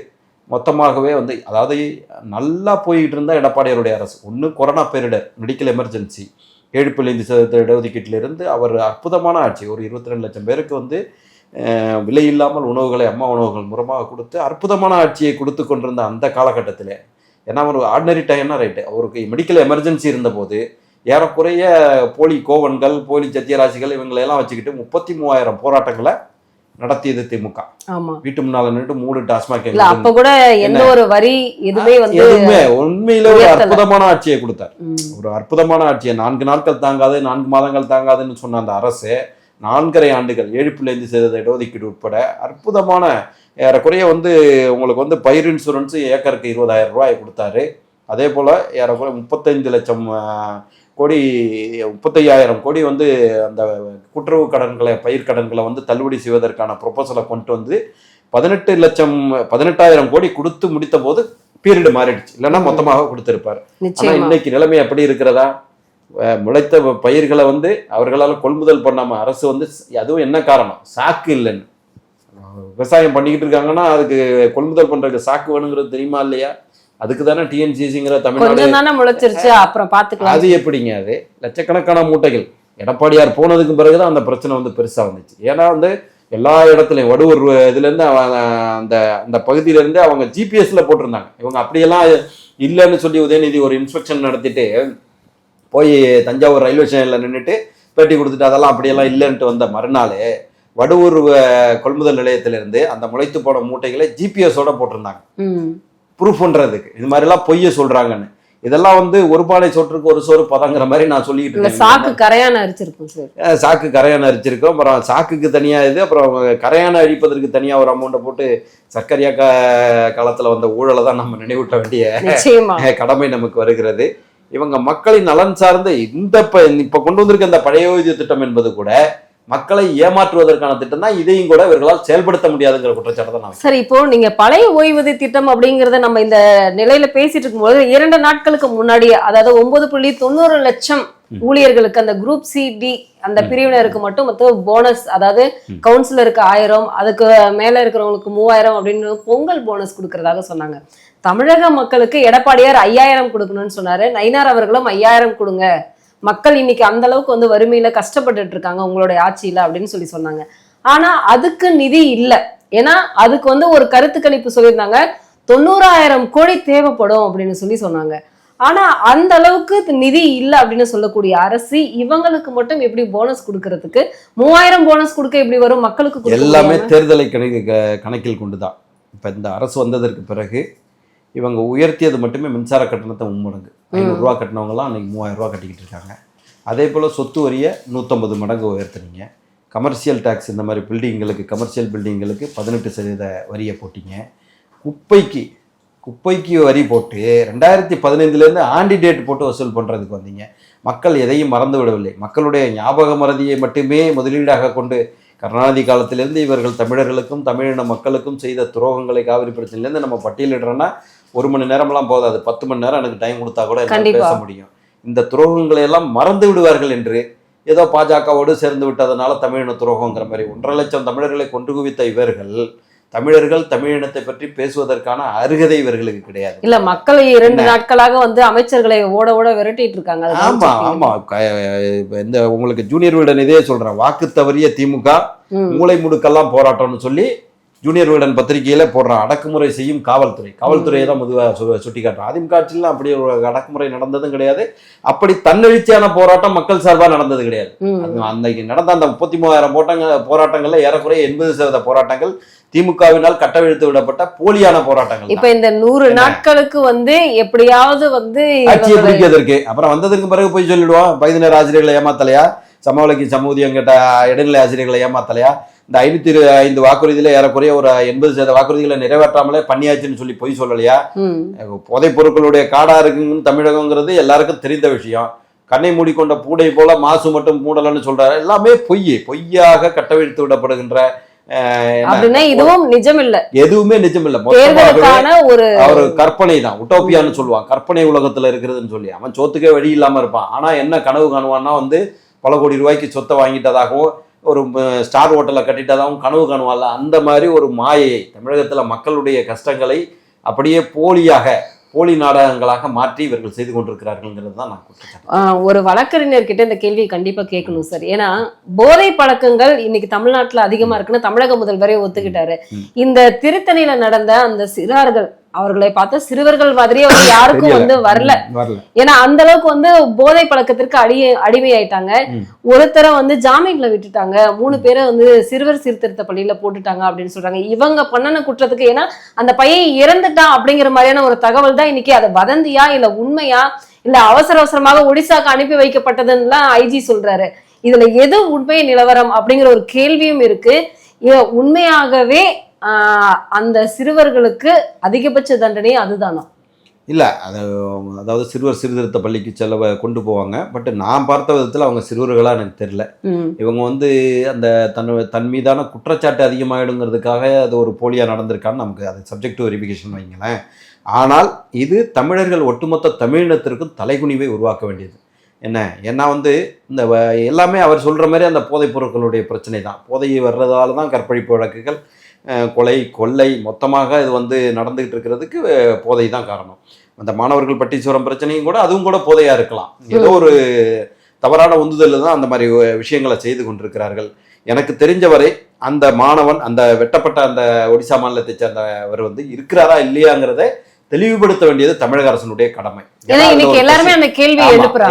மொத்தமாகவே வந்து, அதாவது நல்லா போய்கிட்டு இருந்தா எடப்பாடியாருடைய அரசு, ஒன்று கொரோனா பேரிடர், மெடிக்கல் எமர்ஜென்சி, 7.5% இடஒதுக்கீட்டிலிருந்து அவர் அற்புதமான ஆட்சி, ஒரு 22 லட்சம் பேருக்கு வந்து விலை இல்லாமல் உணவுகளை அம்மா உணவுகள் மூலமாக கொடுத்து அற்புதமான ஆட்சியை கொடுத்து கொண்டிருந்த அந்த காலகட்டத்தில், ஏன்னா ஒரு ஆர்டினரி டைம்னா ரைட்டு, அவருக்கு மெடிக்கல் எமர்ஜென்சி இருந்தபோது ஏறக்குறைய போலி கோவன்கள், போலி சத்தியராசிகள் இவங்களெல்லாம் வச்சுக்கிட்டு 33,000 போராட்டங்களை நடத்தியது திமுக. வீட்டு முன்னால நின்று 3 டாஸ்மாக், அப்ப கூட எந்த ஒரு வரி எதுவுமே வந்து உண்மையில ஒரு அற்புதமான ஆட்சியை கொடுத்தார். ஒரு அற்புதமான ஆட்சியை 4 நாட்கள் தாங்காது, 4 மாதங்கள் தாங்காதுன்னு சொன்ன அந்த அரசு 4.5 ஆண்டுகள் 7.5% இடஒதுக்கீடு உட்பட அற்புதமான ஏறக்குறைய வந்து உங்களுக்கு வந்து பயிர் இன்சூரன்ஸ் ஏக்கருக்கு 20,000 ரூபாய் கொடுத்தாரு. அதே போல ஏறக்குறைய 35 லட்சம் கோடி 35,000 கோடி வந்து அந்த கூட்டுறவு கடன்களை, பயிர் கடன்களை வந்து தள்ளுபடி செய்வதற்கான ப்ரொபோசலை கொண்டு வந்து 18,000 கோடி கொடுத்து முடித்த போது பீரியடு மாறிடுச்சு, இல்லைன்னா மொத்தமாக கொடுத்திருப்பார். ஆனா இன்னைக்கு நிலைமை எப்படி இருக்கிறதா? முளைத்த பயிர்களை வந்து அவர்களால் கொள்முதல் பண்ணாம அரசு வந்து, அதுவும் என்ன காரணம், சாக்கு இல்லைன்னு. விவசாயம் பண்ணிக்கிட்டு இருக்காங்கன்னா அதுக்கு கொள்முதல் பண்றதுக்கு சாக்கு வேணுங்கிறது தெரியுமா இல்லையா? அதுக்கு தானே டிஎன்சிசிங்கிற தமிழ்நாடு முளைச்சிருச்சு, அப்புறம் பாத்துக்கலாம். அது எப்படிங்க? அது லட்சக்கணக்கான மூட்டைகள் எடப்பாடியார் போனதுக்கு பிறகுதான் அந்த பிரச்சனை வந்து பெருசா வந்துச்சு. ஏன்னா வந்து எல்லா இடத்துலையும் வடுவூர் இதுல இருந்து அந்த அந்த பகுதியில இருந்து அவங்க ஜிபிஎஸ்ல போட்டிருந்தாங்க. இவங்க அப்படியெல்லாம் இல்லைன்னு சொல்லி உதயநிதி ஒரு இன்ஸ்பெக்ஷன் நடத்திட்டு போய் தஞ்சாவூர் ரயில்வே ஸ்டேஷன்ல நின்றுட்டு பேட்டி கொடுத்துட்டு அதெல்லாம் அப்படியெல்லாம் இல்லைன்ட்டு வந்த மறுநாள் வடுவூர் கொள்முதல் நிலையத்திலிருந்து அந்த முளைத்து போன மூட்டைகளை ஜிபிஎஸோட போட்டிருந்தாங்க ப்ரூஃப் பண்றதுக்கு. இது மாதிரி எல்லாம் பொய்ய சொல்றாங்கன்னு. இதெல்லாம் வந்து ஒரு பானை சோற்றுக்கு ஒரு சோறு பதங்கிற மாதிரி நான் சொல்லிட்டு இருக்கேன். சாக்கு கரையான அரிச்சிருக்கும் சார், சாக்கு கரையான அரிச்சிருக்கோம். அப்புறம் சாக்குக்கு தனியா இது, அப்புறம் கரையான அழிப்பதற்கு தனியா ஒரு அமௌண்ட்டை போட்டு சர்க்கரையா காலத்துல வந்த ஊழலை தான் நம்ம நினைவூட்ட வேண்டிய கடமை நமக்கு வருகிறது. இவங்க மக்களின் நலன் சார்ந்த இப்ப கொண்டு வந்திருக்க இந்த பழைய ஓய்வூதிய திட்டம் என்பது கூட மக்களை ஏமாற்றுவதற்கான திட்டம் தான். இதையும் கூட இவர்களால் செயல்படுத்த முடியாதுங்கிற குற்றச்சாட்டை தான் நான் சரி, இப்போ நீங்க பழைய ஓய்வூதிய திட்டம் அப்படிங்கறத நம்ம இந்த நிலையில பேசிட்டு இருக்கும்போது 2 நாட்களுக்கு முன்னாடி, அதாவது 9.90 லட்சம் ஊழியர்களுக்கு அந்த குரூப் சி டி அந்த பிரிவினருக்கு மட்டும் போனஸ், அதாவது கவுன்சிலருக்கு 1000, அதுக்கு மேல இருக்கிறவங்களுக்கு 3000 அப்படின்னு பொங்கல் போனஸ் கொடுக்கறதாக சொன்னாங்க. தமிழக மக்களுக்கு எடப்பாடியார் 5000 கொடுக்கணும்னு சொன்னாரு. நயினார் அவர்களும் 5000 கொடுங்க, மக்கள் இன்னைக்கு அந்த அளவுக்கு வறுமையில கஷ்டப்பட்டுட்டு இருக்காங்க உங்களுடைய ஆட்சியில அப்படின்னு சொன்னாங்க. ஆனா அதுக்கு நிதி இல்ல. ஏன்னா அதுக்கு ஒரு கருத்து கணிப்பு சொல்லியிருந்தாங்க 90,000 கோடி தேவைப்படும் அப்படின்னு சொன்னாங்க. ஆனா அந்த அளவுக்கு நிதி இல்ல அப்படின்னு சொல்லக்கூடிய அரசு இவங்களுக்கு மட்டும் எப்படி போனஸ் கொடுக்கறதுக்கு 3000 போனஸ் கொடுக்க எப்படி வரும்? மக்களுக்கு எல்லாமே தேர்தலை கணக்கில் கொண்டுதான். இப்ப இந்த அரசு வந்ததற்கு பிறகு இவங்க உயர்த்தியது மட்டுமே மின்சார கட்டணத்தை 3 மடங்கு. 500 ரூபா கட்டினவங்கலாம் அன்றைக்கி 3000 ரூபா கட்டிக்கிட்டு இருக்காங்க. அதே போல் சொத்து வரியை 150 மடங்கு உயர்த்தினீங்க. கமர்ஷியல் டேக்ஸ் இந்த மாதிரி பில்டிங்களுக்கு, கமர்ஷியல் பில்டிங்களுக்கு 18% வரியை போட்டிங்க. குப்பைக்கு வரி போட்டு 2015 ஆண்டி டேட் போட்டு வசூல் பண்ணுறதுக்கு வந்தீங்க. மக்கள் எதையும் மறந்து விடவில்லை. மக்களுடைய ஞாபக மறதியை மட்டுமே முதலீடாக கொண்டு கருணாநிதி காலத்திலிருந்து இவர்கள் தமிழர்களுக்கும் தமிழின மக்களுக்கும் செய்த துரோகங்களை காவிரி பிரச்சனையிலேருந்து நம்ம பட்டியலிடுறோன்னா 1 மணி நேரம்லாம் போதாது, 10 மணி நேரம் எனக்கு டைம் கொடுத்தா கூட என்னால் பேச முடியும். இந்த துரோகங்களை எல்லாம் மறந்து விடுவார்கள் என்று ஏதோ பாஜகவோடு சேர்ந்து விட்டதனால தமிழின துரோகங்கிற மாதிரி 1.5 லட்சம் தமிழர்களை கொண்டு குவித்த இவர்கள் தமிழர்கள் தமிழினத்தை பற்றி பேசுவதற்கான அருகதை இவர்களுக்கு கிடையாது. இல்ல, மக்களை 2 நாட்களாக அமைச்சர்களை ஓட விரட்டிட்டு இருக்காங்க. ஆமா. இந்த உங்களுக்கு ஜூனியர் வீடன் இதே சொல்றேன், வாக்கு தவறிய திமுக மூளை முடுக்கெல்லாம் போராட்டம்னு சொல்லி ஜூனியர் வீடன் பத்திரிகையில போடுறான். அடக்குமுறை செய்யும் காவல்துறையை தான் பொதுவாக சுட்டி காட்டுறான். அதிமுக ஆட்சியிலாம் அப்படி ஒரு அடக்குமுறை நடந்ததும் கிடையாது. அப்படி தன்னெழுச்சியான போராட்டம் மக்கள் சார்பாக நடந்தது கிடையாது. அன்னைக்கு நடந்த அந்த 33,000 போராட்டங்கள்ல ஏறக்குறைய 80% போராட்டங்கள் திமுகவினால் கட்டவிழ்த்து விடப்பட்ட போலியான போராட்டங்கள். இப்ப இந்த 100 நாட்களுக்கு எப்படியாவது ஆட்சியை பிடிக்கிறதுக்கு அப்புறம் வந்ததுக்கு பிறகு போய் சொல்லிடுவோம், பகுதிநேர ஆசிரியர்களை ஏமாத்தலையா, சமவெளிக்கு சமூதியம் கேட்ட இடைநிலை ஆசிரியர்களை ஏமாத்தலையா, இந்த 505 வாக்குறுதியில ஏறக்குறைய ஒரு 80% வாக்குறுதிகளை நிறைவேற்றாமலே பண்ணியாச்சுன்னு சொல்லி பொய் சொல்லலையா? போதைப் பொருட்களுடைய காடா இருக்குன்னு தமிழகங்கிறது எல்லாருக்கும் தெரிந்த விஷயம். கண்ணை மூடிக்கொண்ட பூடை போல மாசு மட்டும் மூடலன்னு சொல்றாரு. எல்லாமே பொய்யாக கட்டவிழ்த்து விடப்படுகின்ற இதுவும் நிஜம் இல்ல, எதுவுமே நிஜம் இல்ல. ஒரு கற்பனை தான், உட்டோப்பியான்னு சொல்லுவான். கற்பனை உலகத்துல இருக்கிறதுன்னு சொல்லி அவன் சொத்துக்கே வழி இல்லாம இருப்பான். ஆனா என்ன கனவு காணுவான்னா பல கோடி ரூபாய்க்கு சொத்தை வாங்கிட்டதாகவும் ஒரு ஸ்டார் ஹோட்டலை கட்டிட்டதாகவும் கனவு காணுவான்ல, அந்த மாதிரி ஒரு மாயை தமிழகத்துல மக்களுடைய கஷ்டங்களை அப்படியே போலி நாடகங்களாக மாற்றி இவர்கள் செய்து கொண்டிருக்கிறார்கள் தான் நான் குற்றச்சாட்டு. ஒரு வழக்கறிஞர் கிட்ட இந்த கேள்வியை கண்டிப்பா கேட்கணும் சார். ஏன்னா போதை பழக்கங்கள் இன்னைக்கு தமிழ்நாட்டுல அதிகமா இருக்குன்னு தமிழக முதல்வரே ஒத்துக்கிட்டாரு. இந்த திருத்தணியில நடந்த அந்த சிறார்கள் அவர்களை பார்த்த சிறுவர்கள் மாதிரியே யாருக்கும் வரல. ஏன்னா அந்த அளவுக்கு போதை பழக்கத்திற்கு அடிமையாயிட்டாங்க. ஒருத்தரை ஜாமீன்ல விட்டுட்டாங்க, 3 பேரை சிறுவர் சீர்திருத்த பள்ளியில போட்டுட்டாங்க அப்படின்னு சொல்றாங்க. இவங்க பண்ணன குற்றத்துக்கு, ஏன்னா அந்த பையன் இறந்துட்டான் அப்படிங்கிற மாதிரியான ஒரு தகவல் தான் இன்னைக்கு. அது வதந்தியா இல்ல உண்மையா இல்ல அவசரமாக ஒடிசாக்கு அனுப்பி வைக்கப்பட்டதுன்னு ஐஜி சொல்றாரு. இதுல எது உண்மை நிலவரம் அப்படிங்கிற ஒரு கேள்வியும் இருக்கு. உண்மையாகவே அந்த சிறுவர்களுக்கு அதிகபட்ச தண்டனை அதுதானா? இல்லை, அதாவது சிறுவர் சீர்திருத்த பள்ளிக்கு கொண்டு போவாங்க. பட் நான் பார்த்த விதத்தில் அவங்க சிறுவர்களாக எனக்கு தெரியல. இவங்க அந்த தன் மீதான குற்றச்சாட்டு அதிகமாகிடுங்கிறதுக்காக அது ஒரு போலியாக நடந்திருக்கான்னு நமக்கு அது சப்ஜெக்ட் டு வெரிஃபிகேஷன் வைங்களேன். ஆனால் இது தமிழர்கள் ஒட்டுமொத்த தமிழினத்திற்கும் தலைகுனிவை உருவாக்க வேண்டியது. ஏன்னா இந்த எல்லாமே அவர் சொல்கிற மாதிரி அந்த போதைப் பொருட்களுடைய பிரச்சனை தான். போதையை வர்றதால தான் கற்பழிப்பு வழக்குகள், கொலை, கொள்ளை மொத்தமாக இது நடந்துகிட்டு இருக்கிறதுக்கு போதை தான் காரணம். அந்த மாணவர்கள் பட்டீஸ்வரம் பிரச்சனையும் கூட அதுவும் கூட போதையாக இருக்கலாம். ஏதோ ஒரு தவறான உந்துதலில் தான் அந்த மாதிரி விஷயங்களை செய்து கொண்டிருக்கிறார்கள். எனக்கு தெரிஞ்சவரை அந்த மாணவன், அந்த வெட்டப்பட்ட அந்த ஒடிசா மாநிலத்தை சேர்ந்தவர் இருக்கிறாரா இல்லையாங்கிறத தெளிவுபடுத்த வேண்டியது தமிழக அரசனுடைய கடமை.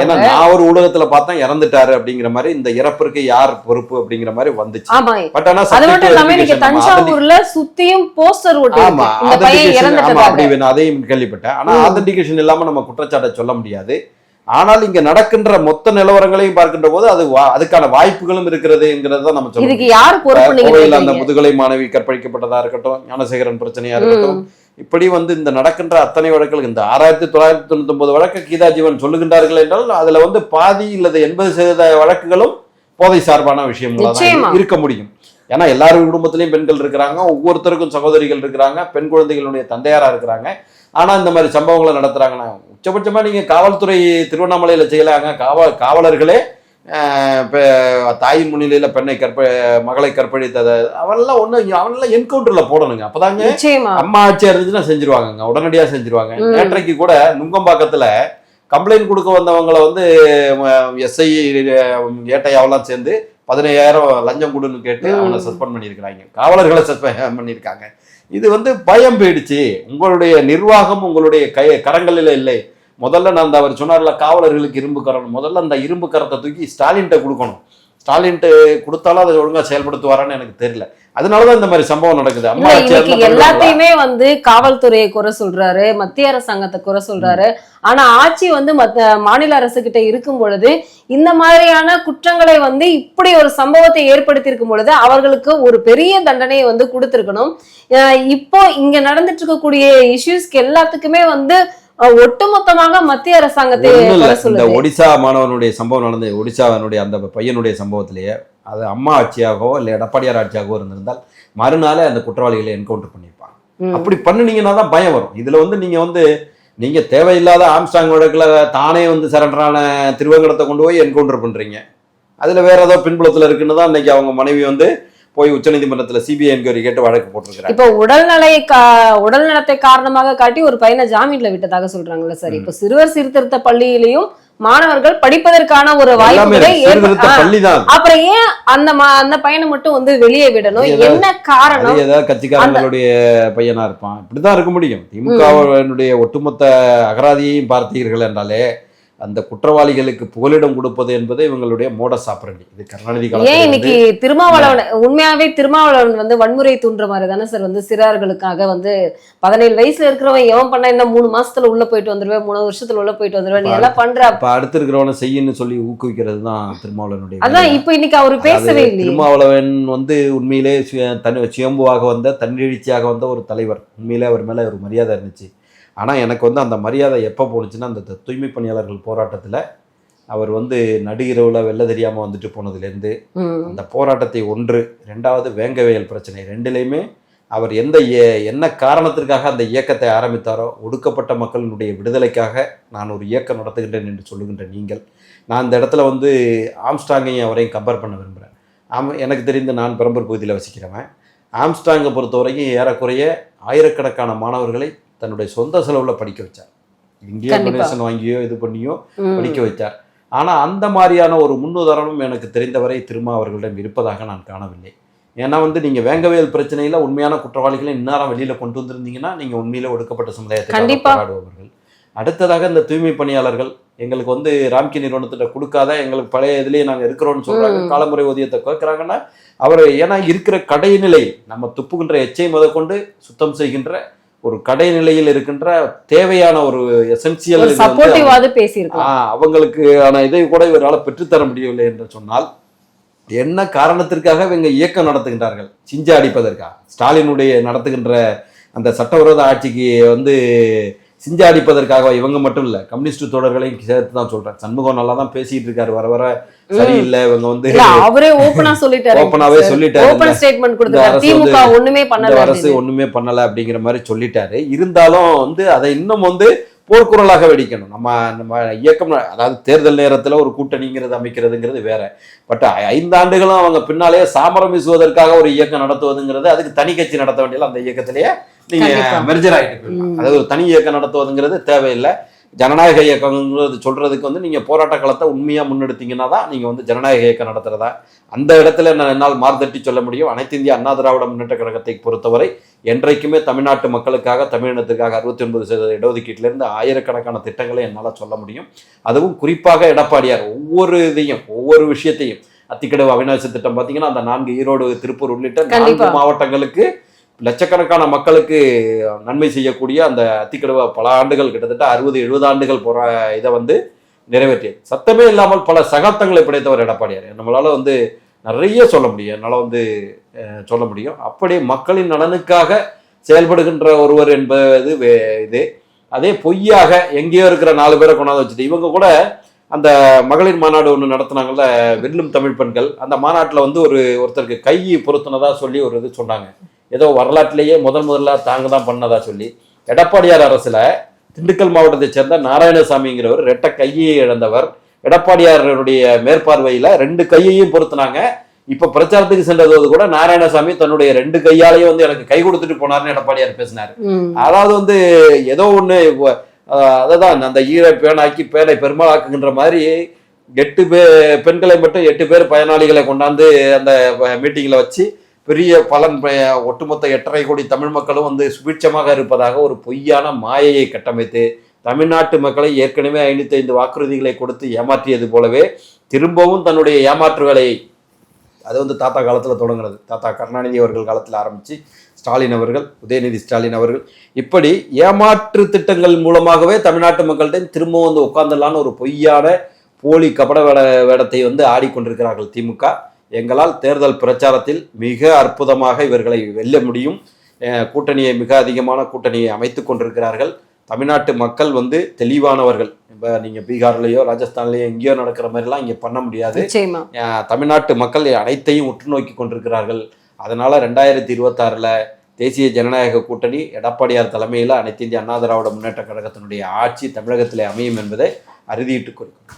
ஏன்னா நான் ஒரு ஊடகத்துல பார்த்தேன் இறந்துட்டாரு அப்படிங்கிற மாதிரி, இந்த இறப்பிற்கு யார் பொறுப்பு அப்படிங்கிற மாதிரி வந்துச்சு. பட் ஆனா தஞ்சாவூர்ல சுத்தியும் போஸ்டர் அதையும் கேள்விப்பட்டேன். ஆனா ஆதென்டிகேஷன் இல்லாம நம்ம குற்றச்சாட்டை சொல்ல முடியாது. ஆனால் இங்க நடக்கின்ற மொத்த நிலவரங்களையும் பார்க்கின்ற போது அதுக்கான வாய்ப்புகளும் இருக்கிறதுங்கிறது தான் நம்ம சொல்றோம். அந்த முதுகலை மாணவி கற்பழிக்கப்பட்டதா இருக்கட்டும், ஞானசேகரன் பிரச்சனையா இருக்கட்டும், இப்படி இந்த நடக்கின்ற அத்தனை வழக்குகள், இந்த 6999 வழக்கு கீதா ஜீவன் சொல்லுகின்றார்கள் என்றால் அதுல பாதி இல்லது 80% வழக்குகளும் போதை சார்பான விஷயங்களா தான் இருக்க முடியும். ஏன்னா எல்லாரும் குடும்பத்திலையும் பெண்கள் இருக்கிறாங்க, ஒவ்வொருத்தருக்கும் சகோதரிகள் இருக்கிறாங்க, பெண் குழந்தைகளுடைய தந்தையாரா இருக்கிறாங்க. ஆனா இந்த மாதிரி சம்பவங்களை நடத்துறாங்கன்னா உச்சபட்சமா நீங்க காவல்துறை திருவண்ணாமலையில செய்யலாங்க. காவலர்களே தாயின் முன்னிலையில மகளை கற்பழித்ததை அவனெல்லாம் என்கவுண்டர்ல போடணுங்க. அப்பதாங்க அம்மா ஆட்சியா இருந்துச்சுன்னா செஞ்சிருவாங்க, உடனடியா செஞ்சிருவாங்க. நேற்றைக்கு கூட நுங்கம்பாக்கத்துல கம்ப்ளைண்ட் கொடுக்க வந்தவங்களை வந்து எஸ்ஐ ஏட்டையாவெல்லாம் சேர்ந்து 15,000 லஞ்சம் கொடுன்னு கேட்டு அவனை சஸ்பெண்ட் பண்ணியிருக்கிறாங்க, காவலர்களை சஸ்பெண்ட் பண்ணியிருக்காங்க. இது வந்து பயம் போயிடுச்சு. உங்களுடைய நிர்வாகம் உங்களுடைய கரங்களில் இல்லை. முதல்ல நான் அவர் சொன்னார்ல காவலர்களுக்கு இரும்பு கரம், முதல்ல அந்த இரும்பு கரத்தை தூக்கி ஸ்டாலின்கிட்ட கொடுக்கணும். ஸ்டாலின்ட்டு கொடுத்தாலும் அதை ஒழுங்கா செயல்படுத்துவாரான்னு எனக்கு தெரியல. அதனாலதான் இந்த மாதிரி சம்பவம் நடக்குது. எல்லாத்தையுமே வந்து காவல்துறையை குறை சொல்றாரு, மத்திய அரசாங்கத்தை குறை சொல்றாரு. ஆனா ஆட்சி வந்து மாநில அரசு கிட்ட இருக்கும் பொழுது இந்த மாதிரியான குற்றங்களை வந்து இப்படி ஒரு சம்பவத்தை ஏற்படுத்தி இருக்கும் பொழுது அவர்களுக்கு ஒரு பெரிய தண்டனையை வந்து கொடுத்திருக்கணும். இப்போ இங்க நடந்துட்டு இருக்கக்கூடிய இஷ்யூஸ்க்கு எல்லாத்துக்குமே வந்து ஒட்டுமொத்தமாக மத்திய அரசாங்கத்தை இந்த ஒடிசா மாணவனுடைய சம்பவம் நடந்தது. ஒடிசாவனுடைய அந்த பையனுடைய சம்பவத்திலேயே அது அம்மா ஆட்சியாகவோ இல்லை எடப்பாடியார் ஆட்சியாகவோ இருந்திருந்தால் மறுநாளே அந்த குற்றவாளிகளை என்கவுண்டர் பண்ணியிருப்பாங்க. அப்படி பண்ணினீங்கன்னா தான் பயம் வரும். இதுல வந்து நீங்க தேவையில்லாத ஆம்ஸ்டாங் வழக்குல தானே வந்து சரண்டரான திருவேங்கடத்தை கொண்டு போய் என்கவுண்டர் பண்றீங்க. அதுல வேற ஏதோ பின்புலத்துல இருக்குன்னு தான் இன்னைக்கு அவங்க மனைவி வந்து போய் உச்சநீதிமன்றத்துல சிபிஐ என்கொயரி கேட்டு வழக்கு போட்டிருக்காங்க. இப்போ உடல்நலத்தை காரணமாக காட்டி ஒரு பையனை ஜாமீன்ல விட்டதாக சொல்றாங்கல்ல சார். இப்போ சிறுவர் சீர்திருத்த பள்ளியிலையும் மாணவர்கள் படிப்பதற்கான ஒரு வாய்ப்புகளை அப்புறம் ஏன் அந்த பையனை மட்டும் வந்து வெளியே விடணும்? என்ன காரணம்? ஏதாவது கட்சிக்காரங்களுடைய பையனா இருப்பான், இப்படிதான் இருக்க முடியும். திமுகவினுடைய ஒட்டுமொத்த அகராதியையும் பார்த்தீர்கள் என்றாலே அந்த குற்றவாளிகளுக்கு புகலிடம் கொடுப்பது என்பது இவங்களுடைய மோடஸ் ஆபரண்டி. இது கருணாநிதி காலத்துல இன்னைக்கு திருமாவளவன் உண்மையாவே திருமாவளவன் வந்து வன்முறை தூண்டுற மாதிரி தானே சார் வந்து சிறார்களுக்காக வந்து 17 வயசுல இருக்கிறவன் எவன் பண்ணா என்ன 3 மாசத்துல உள்ள போயிட்டு வந்துருவேன், 3 வருஷத்துல உள்ள போயிட்டு வந்துருவேன், நீ எல்லாம் பண்ற அப்ப அடுத்து இருக்கிறவனை செய்யன்னு சொல்லி ஊக்குவிக்கிறது தான் திருமாவளவனுடைய. அதான் இப்ப இன்னைக்கு அவரு பேசவே இல்லை. திருமாவளவன் வந்து உண்மையிலே சுயம்புவாக வந்த தன்னெழுச்சியாக வந்த ஒரு தலைவர். உண்மையிலே அவர் மேல ஒரு மரியாதை இருந்துச்சு. ஆனால் எனக்கு வந்து அந்த மரியாதை எப்போ போணுச்சுன்னா அந்த தூய்மை பணியாளர்கள் போராட்டத்தில் அவர் வந்து நடுஇரவில் வெள்ள தெரியாமல் வந்துட்டு போனதுலேருந்து அந்த போராட்டத்தை 1, 2வது வேங்கவேல் பிரச்சனை 2லையுமே அவர் என்ன காரணத்திற்காக அந்த இயக்கத்தை ஆரம்பித்தாரோ, ஒடுக்கப்பட்ட மக்களினுடைய விடுதலைக்காக நான் ஒரு இயக்கம் நடத்துகின்றேன் என்று சொல்லுகின்ற நீங்கள், நான் இந்த இடத்துல வந்து ஆம்ஸ்டாங்கையும் அவரையும் கம்பேர் பண்ண விரும்புகிறேன். எனக்கு தெரிந்து நான் பெரம்பூர் பகுதியில் வசிக்கிறவன். ஆம்ஸ்டாங்கை பொறுத்த வரைக்கும் ஏறக்குறைய ஆயிரக்கணக்கான மாணவர்களை தன்னுடைய சொந்த செலவுல படிக்க வச்சார். இந்தியா டொனேஷன் வாங்கியோ இது பண்ணியோ படிக்க வைத்தார். ஆனா அந்த மாதிரியான ஒரு முன்னுதாரணம் எனக்கு தெரிந்தவரை திருமா அவர்களிடம் இருப்பதாக நான் காணவில்லை. ஏன்னா வந்து நீங்க வேங்கவேல் பிரச்சனையில உண்மையான குற்றவாளிகளை இந்நேரம் வெளியில கொண்டு வந்திருந்தீங்கன்னா நீங்க உண்மையில ஒடுக்கப்பட்ட சமுதாயத்தை போராடுபவர்கள். அடுத்ததாக இந்த தூய்மை பணியாளர்கள் எங்களுக்கு வந்து ராம்கி நிறுவனத்திட்ட கொடுக்காத, எங்களுக்கு பழைய இதுலயே நாங்க இருக்கிறோம்னு சொல்றாங்க. காலமுறை ஊதியத்தை கேட்கிறாங்கன்னா அவர் ஏன்னா இருக்கிற கடைநிலை நம்ம துப்புகின்ற எச்சை முதற்கொண்டு சுத்தம் செய்கின்ற ஒரு கடைநிலையில் இருக்கின்ற தேவையான ஒரு எசென்சியல் அவங்களுக்கு ஆனா இதை கூட இவரால் பெற்றுத்தர முடியவில்லை என்று சொன்னால் என்ன காரணத்திற்காக இவங்க இயக்கம் நடத்துகின்றார்கள்? சிஞ்சா அடிப்பதற்காக. ஸ்டாலினுடைய நடத்துகின்ற அந்த சட்டவிரோத ஆட்சிக்கு வந்து சிஞ்சா அடிப்பதற்காக இவங்க மட்டும் இல்ல, கம்யூனிஸ்ட் தோழர்களையும் சேர்த்து தான் சொல்றேன். சண்முகம் நல்லா தான் பேசிட்டு இருக்காரு, வர வர சரியில்லை. இவங்க வந்து அவரே ஓப்பனாவே சொல்லிட்டாரு, அரசு ஒண்ணுமே பண்ணல அப்படிங்கிற மாதிரி சொல்லிட்டாரு. இருந்தாலும் வந்து அதை இன்னும் வந்து போர்க்குரலாக வெடிக்கணும். நம்ம இயக்கம், அதாவது தேர்தல் நேரத்துல ஒரு கூட்டணிங்கிறது அமைக்கிறதுங்கிறது வேற. பட் 5 ஆண்டுகளும் அவங்க பின்னாலேயே சாமரம் வீசுவதற்காக ஒரு இயக்கம் நடத்துவதுங்கிறது, அதுக்கு தனி கட்சி நடத்த வேண்டியது அந்த இயக்கத்திலேயே நீங்க மெர்ஜர் ஆகிட்டு. அதாவது ஒரு தனி இயக்கம் நடத்துவதுங்கிறது தேவையில்லை. ஜனநாயக இயக்கங்கிறது சொல்றதுக்கு வந்து நீங்க போராட்ட களத்தை உண்மையா முன்னெடுத்தீங்கன்னா தான் நீங்க வந்து ஜனநாயக இயக்கம் நடத்துறதா. அந்த இடத்துல என்னால் மார்தட்டி சொல்ல முடியும். அனைத்து இந்திய அண்ணா திராவிட முன்னேற்ற கழகத்தை பொறுத்தவரை என்றைக்குமே தமிழ்நாட்டு மக்களுக்காக, தமிழினத்திற்காக 69% இடஒதுக்கீட்டிலிருந்து ஆயிரக்கணக்கான திட்டங்களை என்னால் சொல்ல முடியும். அதுவும் குறிப்பாக எடப்பாடியார் ஒவ்வொரு விஷயத்தையும், அத்திக்கடவு அவிநாசி திட்டம் பார்த்தீங்கன்னா அந்த 4 ஈரோடு, திருப்பூர் உள்ளிட்ட 4 மாவட்டங்களுக்கு லட்சக்கணக்கான மக்களுக்கு நன்மை செய்யக்கூடிய அந்த அத்திக்கடவை பல ஆண்டுகள், கிட்டத்தட்ட 60-70 ஆண்டுகள் இதை வந்து நிறைவேற்றியது. சத்தமே இல்லாமல் பல சகாப்தங்களை படைத்தவர் எடப்பாடியார். நம்மளால வந்து நிறைய சொல்ல முடியும், என்னால் வந்து சொல்ல முடியும். அப்படி மக்களின் நலனுக்காக செயல்படுகின்ற ஒருவர் என்பது இது. அதே பொய்யாக எங்கேயோ இருக்கிற 4 பேரை கொண்டாந்து வச்சுட்டு இவங்க கூட அந்த மகளிர் மாநாடு ஒன்று நடத்துனாங்கல்ல, வெல்லும் தமிழ் பெண்கள், அந்த மாநாட்டில் வந்து ஒருத்தருக்கு கை பொருத்தினதா சொல்லி ஒரு இது சொன்னாங்க. ஏதோ வரலாற்றிலேயே முதல்ல தாங்க தான் பண்ணதா சொல்லி. எடப்பாடியார் அரசுல திண்டுக்கல் மாவட்டத்தை சேர்ந்த நாராயணசாமிங்கிறவர் ரெட்டை கையை இழந்தவர். எடப்பாடியாருடைய மேற்பார்வையில 2 கையையும் பொருத்தினாங்க. இப்ப பிரச்சாரத்துக்கு சென்றது கூட நாராயணசாமி தன்னுடைய 2 கையாலையும் வந்து எனக்கு கை கொடுத்துட்டு போனார்னு எடப்பாடியார் பேசினாரு. அதாவது வந்து ஏதோ ஒண்ணு அததான் அந்த ஈர பேனாக்கி பேனை பெருமாளாக்குகின்ற மாதிரி 8 பெண்களை மட்டும் 8 பேர் பயனாளிகளை கொண்டாந்து அந்த மீட்டிங்ல வச்சு பெரிய பலன் ஒட்டுமொத்த 8.5 கோடி தமிழ் மக்களும் வந்து சுபிட்சமாக இருப்பதாக ஒரு பொய்யான மாயையை கட்டமைத்து தமிழ்நாட்டு மக்களை ஏற்கனவே 55 வாக்குறுதிகளை கொடுத்து ஏமாற்றியது போலவே திரும்பவும் தன்னுடைய ஏமாற்று வேலையை, அது வந்து தாத்தா காலத்தில் தொடங்குறது, தாத்தா கருணாநிதி அவர்கள் காலத்தில் ஆரம்பித்து ஸ்டாலின் அவர்கள், உதயநிதி ஸ்டாலின் அவர்கள், இப்படி ஏமாற்று திட்டங்கள் மூலமாகவே தமிழ்நாட்டு மக்கள்கிட்ட திரும்பவும் வந்து உட்கார்ந்துடலான்னு ஒரு பொய்யான போலி கபட வேடத்தை வந்து ஆடிக்கொண்டிருக்கிறார்கள் திமுக. எங்களால் தேர்தல் பிரச்சாரத்தில் மிக அற்புதமாக இவர்களை வெல்ல முடியும். கூட்டணியை மிக அதிகமான கூட்டணியை அமைத்து கொண்டிருக்கிறார்கள். தமிழ்நாட்டு மக்கள் வந்து தெளிவானவர்கள். இப்போ நீங்கள் பீகார்லேயோ ராஜஸ்தான்லேயோ எங்கேயோ நடக்கிற மாதிரிலாம் இங்கே பண்ண முடியாது. தமிழ்நாட்டு மக்கள் அனைத்தையும் உற்று நோக்கி கொண்டிருக்கிறார்கள். அதனால 2026 தேசிய ஜனநாயக கூட்டணி எடப்பாடியார் தலைமையில் அனைத்து இந்திய அண்ணா திராவிட முன்னேற்ற கழகத்தினுடைய ஆட்சி தமிழகத்திலே அமையும் என்பதை அறுதியிட்டுக் கொள்கிறோம்.